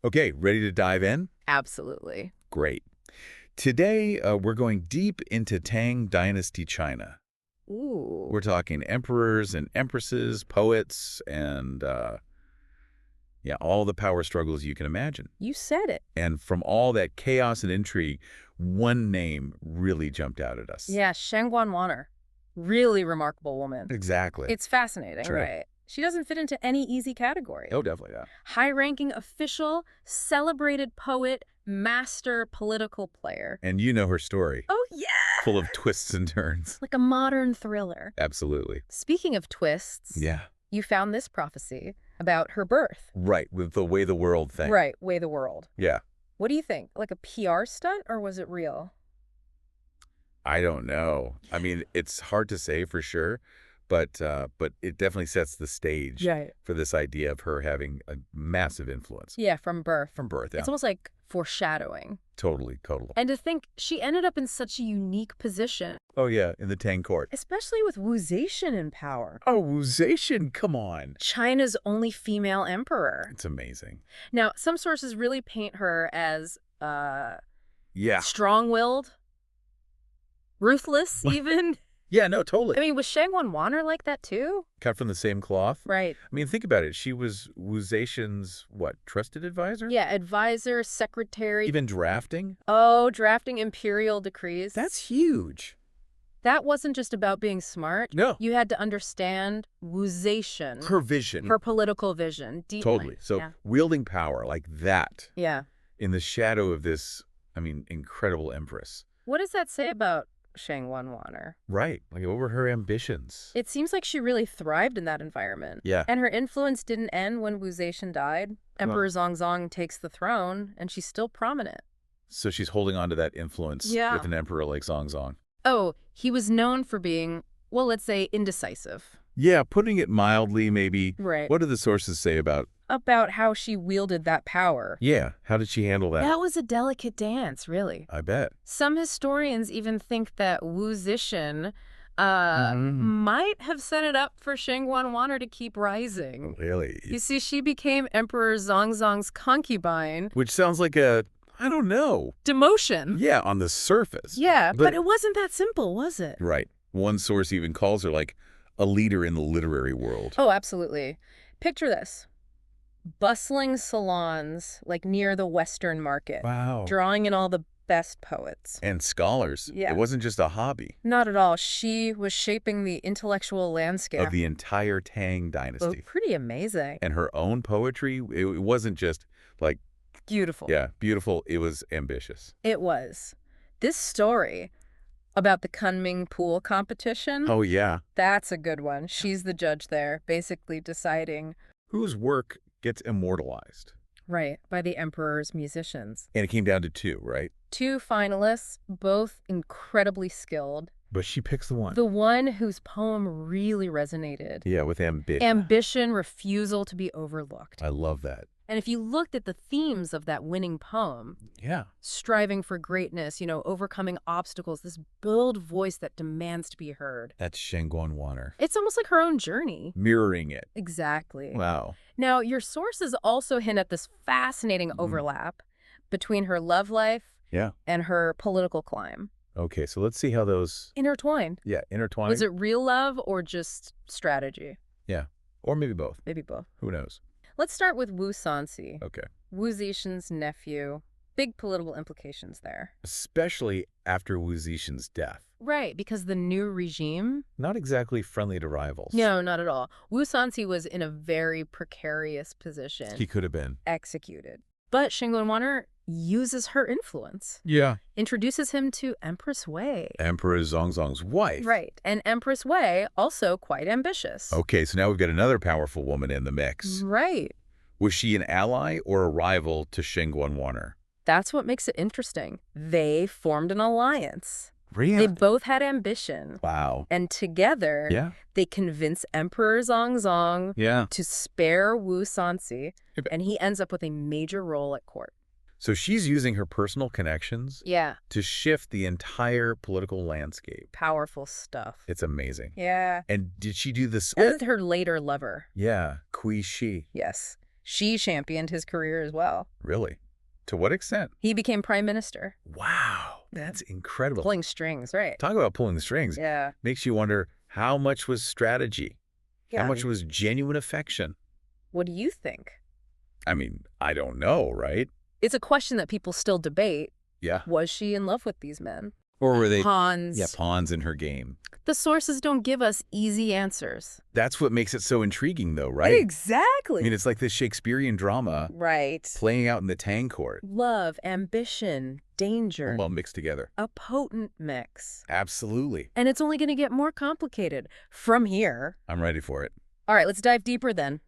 Okay, ready to dive in? Absolutely. Great. Today, we're going deep into Tang Dynasty China. Ooh. We're talking emperors and empresses, poets, and, yeah, all the power struggles you can imagine. You said it. And from all that chaos and intrigue, one name really jumped out at us. Yeah, Shangguan Wan'er. Really remarkable woman. Exactly. It's fascinating, True. right? She doesn't fit into any easy category. Oh, definitely not. High-ranking official, celebrated poet, master political player. And you know her story. Oh, yeah! Full of twists and turns. Like a modern thriller. Absolutely. Speaking of twists, Yeah. you found this prophecy about her birth. Right, with the way the world thing. Right, Way the World. Yeah. What do you think? Like a PR stunt, or was it real? I don't know. I mean, it's hard to say for sure, but it definitely sets the stage Right. for this idea of her having a massive influence Yeah, from birth. from birth. Yeah, It's almost like foreshadowing. totally. And to think she ended up in such a unique position, Oh yeah, in the Tang court. especially with Wu Zetian in power. Oh, Wu Zetian, come on. China's only female emperor. It's amazing. Now, some sources really paint her as Yeah. strong-willed, ruthless even. Yeah, no, totally. I mean, was Shangguan Wan'er like that too? Cut from the same cloth. Right. I mean, think about it. She was Wu Zetian's, what, trusted advisor? Yeah, advisor, secretary. Even drafting? Oh, drafting imperial decrees. That's huge. That wasn't just about being smart. No. You had to understand Wu Zetian, Her vision. her political vision. Deeply. Totally. So Yeah. wielding power like that Yeah. in the shadow of this, I mean, incredible empress. What does that say about Shangguan Wan'er? Right. Like, what were her ambitions? It seems like she really thrived in that environment. Yeah. And her influence didn't end when Wu Zetian died. Emperor Xuanzong takes the throne, and she's still prominent. So she's holding on to that influence Yeah. with an emperor like Xuanzong. Oh, he was known for being, well, let's say indecisive. Yeah, putting it mildly, maybe. Right. What do the sources say about... About how she wielded that power. Yeah, how did she handle that? That was a delicate dance, really. I bet. Some historians even think that Wu Zetian Mm-hmm. might have set it up for Shangguan Wan'er to keep rising. Really? You see, she became Emperor Xuanzong's concubine. Which sounds like a, I don't know. Demotion. Yeah, on the surface. Yeah, but it wasn't that simple, was it? Right. One source even calls her like a leader in the literary world. Oh, absolutely. Picture this. Bustling salons, like near the Western Market. Wow. Drawing in all the best poets. And scholars. Yeah. It wasn't just a hobby Not at all. She was shaping the intellectual landscape. of the entire Tang Oh, Dynasty. pretty amazing. And her own poetry, it wasn't just like, Beautiful. yeah, beautiful. It was ambitious. It was. This story about the Kunming pool competition, Oh, yeah. that's a good one. She's the judge there, basically deciding, Whose work gets immortalized? right, by the emperor's musicians. And it came down to two, right? 2 finalists, both incredibly skilled. But she picks the one. The one whose poem really resonated. Yeah, with ambition. Ambition, refusal to be overlooked. I love that. And if you looked at the themes of that winning poem, Yeah. striving for greatness, overcoming obstacles, this bold voice that demands to be heard. That's Shangguan Wan'er. It's almost like her own journey. Mirroring it. Exactly. Wow. Now, your sources also hint at this fascinating overlap between her love life Yeah. and her political climb. Okay, so let's see how those, Intertwined. yeah, intertwine. Was it real love or just strategy? Yeah. Or maybe both. Maybe both. Who knows? Let's start with Wu Sanxi, Okay. Wu Zetian's nephew. Big political implications there. Especially after Wu Zetian's death. Right, because the new regime... Not exactly friendly to rivals. No, not at all. Wu Sanxi was in a very precarious position. He could have been. Executed. But Shangguan Wan'er uses her influence. Yeah. Introduces him to Empress Wei. Emperor Xuanzong's wife. Right, and Empress Wei, also quite ambitious. Okay, so now we've got another powerful woman in the mix. Right. Was she an ally or a rival to Shangguan Wan'er? That's what makes it interesting. They formed an alliance. Really? They both had ambition. Wow. And together, Yeah. they convince Emperor Xuanzong Yeah. to spare Wu Sanxi, Yep. and he ends up with a major role at court. So she's using her personal connections Yeah, to shift the entire political landscape. powerful stuff. It's amazing. Yeah. And did she do this? And her later lover. Yeah, Kui Shi. Yes. She championed his career as well. Really? To what extent? He became prime minister. Wow, that's incredible. Pulling strings, right? Talk about pulling the strings. Yeah. Makes you wonder how much was strategy? Yeah. How much was genuine affection? What do you think? I mean, I don't know, right? It's a question that people still debate. Yeah. Was she in love with these men? Or were they Pawns. pawns in her game? The sources don't give us easy answers. That's what makes it so intriguing, though, right? Exactly. I mean, it's like this Shakespearean drama Right. playing out in the Tang court. Love, ambition, danger. All mixed together. A potent mix. Absolutely. And it's only going to get more complicated from here. I'm ready for it. All right, let's dive deeper then.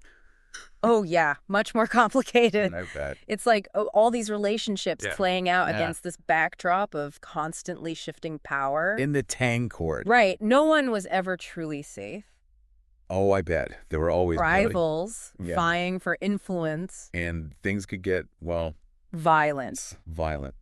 Oh, yeah, much more complicated. I bet. It's like all these relationships playing out Yeah. against this backdrop of constantly shifting power. In the Tang court. Right. No one was ever truly safe. Oh, I bet. There were always Rivals Yeah. vying for influence. and things could get, well, Violence. violent.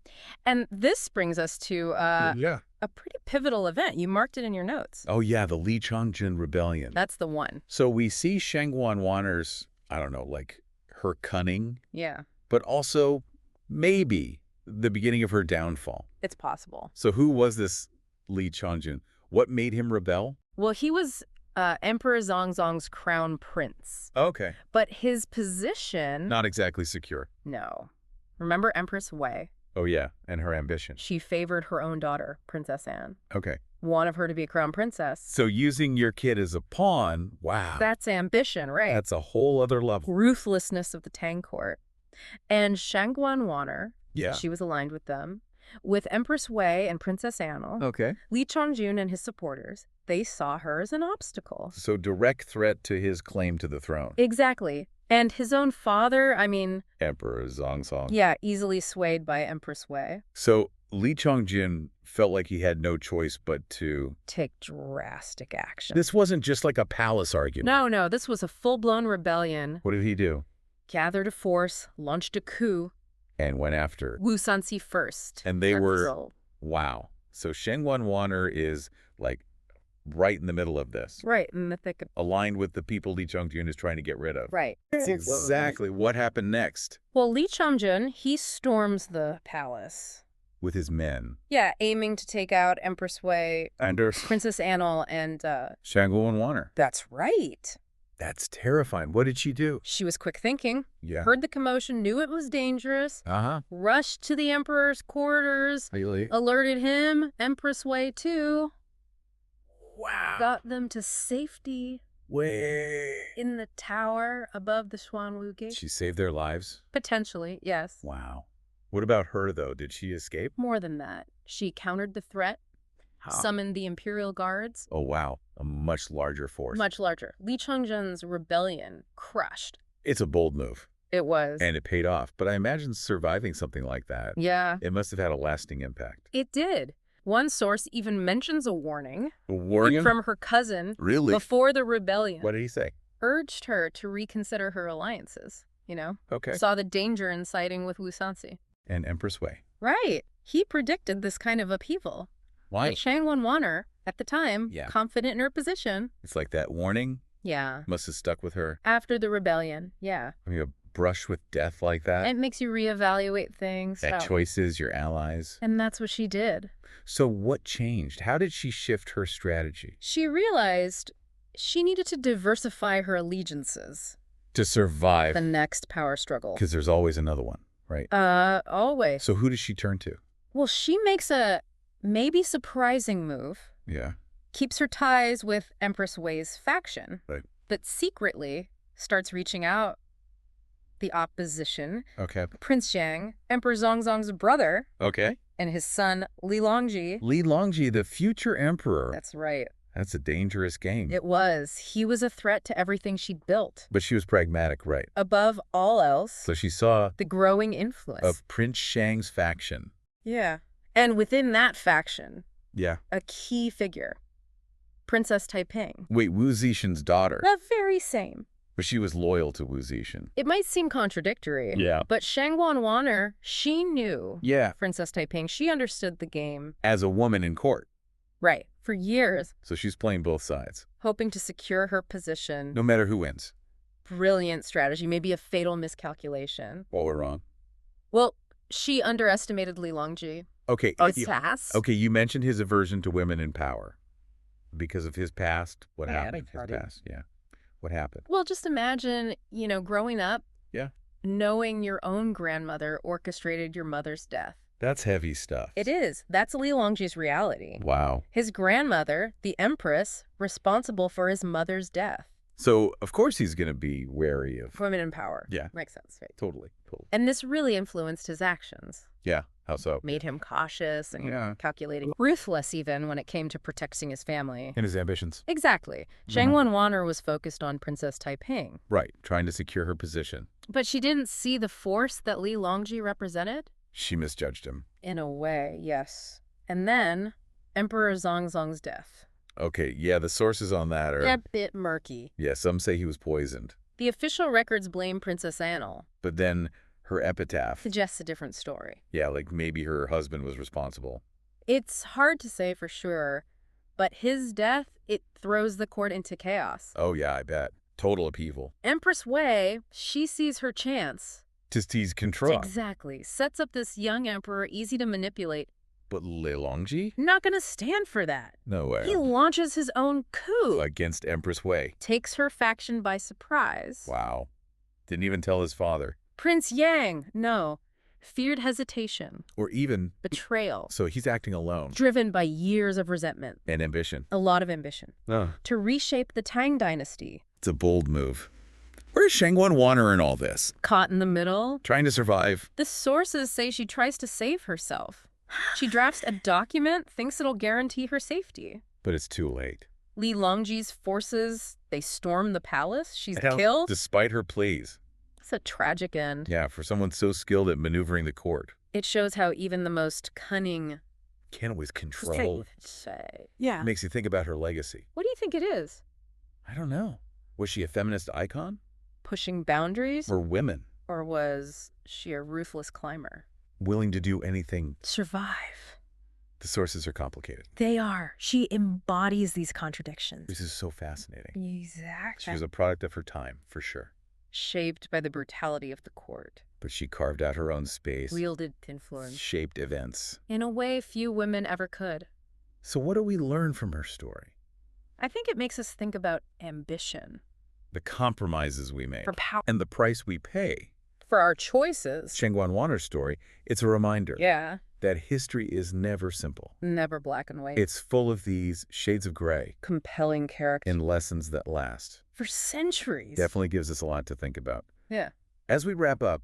And this brings us to Yeah. a pretty pivotal event. You marked it in your notes. Oh, yeah, the Li Chongjun rebellion. That's the one. So we see Shangguan Wan'er's, I don't know, like her cunning, Yeah, but also maybe the beginning of her downfall. it's possible. So who was this Li Chongjun? What made him rebel? Well, he was Emperor Xuanzong's crown prince. Okay. But his position... Not exactly secure. No. Remember Empress Wei? Oh, yeah, and her ambition. She favored her own daughter, Princess Anne. Okay. Wanted her to be a crown princess. So using your kid as a pawn, wow. That's ambition, right? That's a whole other level. Ruthlessness of the Tang court. And Shangguan Wan'er, Yeah. she was aligned with them. With Empress Wei and Princess Anle, Okay. Li Chongjun and his supporters, they saw her as an obstacle. So direct threat to his claim to the throne. Exactly. And his own father, I mean, Emperor Xuanzong. yeah, easily swayed by Empress Wei. So Li Chongjun felt like he had no choice but to... Take drastic action. This wasn't just like a palace argument. No, this was a full-blown rebellion. What did he do? Gathered a force, launched a coup. And went after... Wu Zetian first. And they That's were... his role. Wow. So Shangguan Wan'er is like right in the middle of this. Right, in the thick of... Aligned with the people Li Chongjun is trying to get rid of. Right. That's exactly what happened next Well, Li Chongjun, he storms the palace. with his men. Yeah, aiming to take out Empress Wei, Under Princess Anle, and, Shangguan Wan'er. That's right. That's terrifying. What did she do? She was quick thinking, Yeah. heard the commotion, knew it was dangerous, Uh-huh. rushed to the Emperor's quarters, Really? alerted him, Empress Wei too, Wow. got them to safety Way. in the tower above the Xuanwu Gate. She saved their lives? Potentially, yes. Wow. What about her, though? Did she escape? More than that, she countered the threat, How? summoned the Imperial Guards. Oh, wow. A much larger force. Much larger. Li Chongjun's rebellion crushed. It's a bold move, It was. and it paid off. But I imagine surviving something like that, Yeah, it must have had a lasting impact. it did. One source even mentions a warning Warning? from her cousin Really? before the rebellion. What did he say? Urged her to reconsider her alliances, you know? Okay. Saw the danger in siding with Wu Zetian. And Empress Wei. Right. He predicted this kind of upheaval. Why? But Shangguan Wan'er, at the time, Yeah. confident in her position. It's like that warning Yeah. must have stuck with her. After the rebellion, yeah. I mean, a brush with death like that. It makes you reevaluate things. That So- choices, your allies. And that's what she did. So what changed? How did she shift her strategy? She realized she needed to diversify her allegiances. To survive. The next power struggle. Because there's always another one, right? Always. So who does she turn to? Well, she makes a maybe surprising move. Yeah. Keeps her ties with Empress Wei's faction. Right. But secretly starts reaching out the opposition. Okay. Prince Xiang, Emperor Xuanzong's brother, Okay. and his son Li Longji. Li Longji, the future emperor. That's right. That's a dangerous game. It was. He was a threat to everything she'd built. But she was pragmatic, right? Above all else, So she saw the growing influence. of Prince Shang's faction. Yeah. And within that faction, Yeah. a key figure, Princess Taiping. Wait, Wu Zetian's daughter. The very same. But she was loyal to Wu Zetian. It might seem contradictory. Yeah. But Shangguan Wan'er, she knew Yeah. Princess Taiping. She understood the game. As a woman in court. Right. For years, So she's playing both sides. hoping to secure her position. No matter who wins. brilliant strategy, maybe a fatal miscalculation. What went wrong? Well, she underestimated Li Longji. Okay, Sass? okay, you mentioned his aversion to women in power. Because of his past? What Yeah, happened? His past, yeah. What happened? Well, just imagine, growing up, Yeah. knowing your own grandmother orchestrated your mother's death. That's heavy stuff. It is. That's Li Longji's reality. Wow. His grandmother, the Empress, responsible for his mother's death. So, of course he's going to be wary of... Women in power. Yeah. Makes sense, right? Totally. And this really influenced his actions. Yeah. How so? Made him cautious and calculating. Ruthless, even, when it came to protecting his family. And his ambitions. Exactly. Shangguan Wan'er was focused on Princess Taiping. Right. Trying to secure her position. But she didn't see the force that Li Longji represented? She misjudged him. In a way, yes. And then, Emperor Xuanzong's death. Okay, yeah, the sources on that are... A bit murky. Yeah, some say he was poisoned. The official records blame Princess Anle. But then her epitaph... Suggests a different story. Yeah, like maybe her husband was responsible. It's hard to say for sure, but his death, it throws the court into chaos. Oh yeah, I bet. Total upheaval. Empress Wei, she sees her chance. To seize control. Exactly. Sets up this young emperor, easy to manipulate. But Li Longji? Not gonna stand for that. No way. He launches his own coup. Against Empress Wei. Takes her faction by surprise. Wow. Didn't even tell his father. Prince Yang, no. Feared hesitation. Or even... Betrayal. So he's acting alone. Driven by years of resentment. And ambition. A lot of ambition. Oh. To reshape the Tang Dynasty. It's a bold move. Where's Shangguan Wan'er in all this? Caught in the middle. Trying to survive. The sources say she tries to save herself. She drafts a document, thinks it'll guarantee her safety. But it's too late. Li Longji's forces, they storm the palace. She's killed. Despite her pleas. It's a tragic end. Yeah, for someone so skilled at maneuvering the court. It shows how even the most cunning... Can't always control. Yeah. Makes you think about her legacy. What do you think it is? I don't know. Was she a feminist icon? Pushing boundaries? Or women? Or was she a ruthless climber? Willing to do anything. Survive. The sources are complicated. They are. She embodies these contradictions. This is so fascinating. Exactly. She was a product of her time, for sure. Shaped by the brutality of the court. But she carved out her own space. Wielded influence. Shaped events. In a way few women ever could. So what do we learn from her story? I think it makes us think about ambition. The compromises we make. For power. And the price we pay. For our choices. Shangguan Wan'er's story, it's a reminder. Yeah. That history is never simple. Never black and white. It's full of these shades of gray. Compelling characters. And lessons that last. For centuries. Definitely gives us a lot to think about. Yeah. As we wrap up,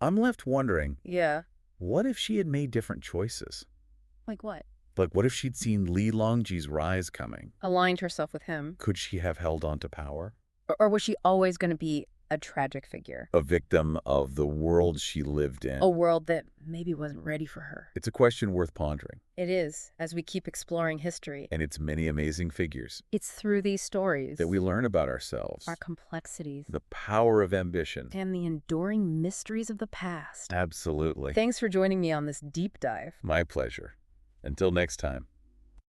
I'm left wondering. Yeah. What if she had made different choices? Like what? Like what if she'd seen Li Longji's rise coming? Aligned herself with him. Could she have held on to power? Or was she always going to be a tragic figure? A victim of the world she lived in. A world that maybe wasn't ready for her. It's a question worth pondering. It is, as we keep exploring history. And its many amazing figures. It's through these stories that we learn about ourselves. Our complexities. The power of ambition. And the enduring mysteries of the past. Absolutely. Thanks for joining me on this deep dive. My pleasure. Until next time.